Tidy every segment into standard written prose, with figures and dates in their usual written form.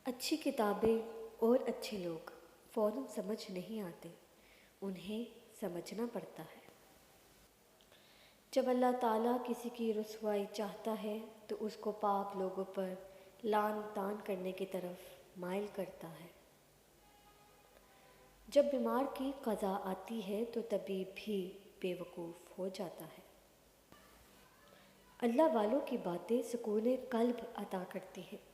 اچھی کتابیں اور اچھے لوگ فوراً سمجھ نہیں آتے، انہیں سمجھنا پڑتا ہے۔ جب اللہ تعالیٰ کسی کی رسوائی چاہتا ہے تو اس کو پاک لوگوں پر لعن طعن کرنے کی طرف مائل کرتا ہے۔ جب بیمار کی قضا آتی ہے تو طبیب بھی بے وقوف ہو جاتا ہے۔ اللہ والوں کی باتیں سکون قلب عطا کرتی ہیں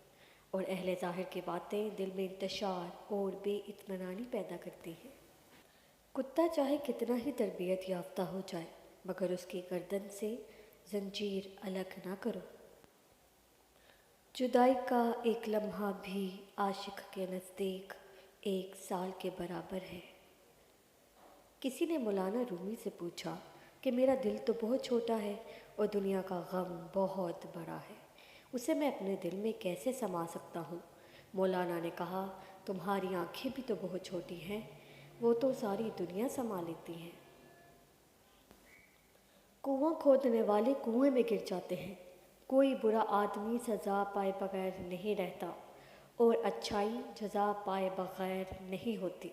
اور اہل ظاہر کی باتیں دل میں انتشار اور بے اطمینانی پیدا کرتی ہیں۔ کتا چاہے کتنا ہی تربیت یافتہ ہو جائے مگر اس کی گردن سے زنجیر الگ نہ کرو۔ جدائی کا ایک لمحہ بھی عاشق کے نزدیک 1 سال کے برابر ہے۔ کسی نے مولانا رومی سے پوچھا کہ میرا دل تو بہت چھوٹا ہے اور دنیا کا غم بہت بڑا ہے، اسے میں اپنے دل میں کیسے سما سکتا ہوں؟ مولانا نے کہا، تمہاری آنکھیں بھی تو بہت چھوٹی ہیں، وہ تو ساری دنیا سما لیتی ہیں۔ کنواں کھودنے والے کنویں میں گر جاتے ہیں، کوئی برا آدمی سزا پائے بغیر نہیں رہتا اور اچھائی جزا پائے بغیر نہیں ہوتی۔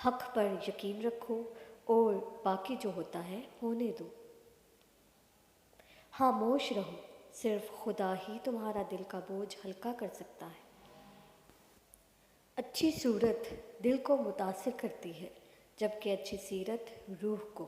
حق پر یقین رکھو اور باقی جو ہوتا ہے ہونے دو۔ خاموش رہو، صرف خدا ہی تمہارا دل کا بوجھ ہلکا کر سکتا ہے۔ اچھی صورت دل کو متاثر کرتی ہے جبکہ اچھی سیرت روح کو۔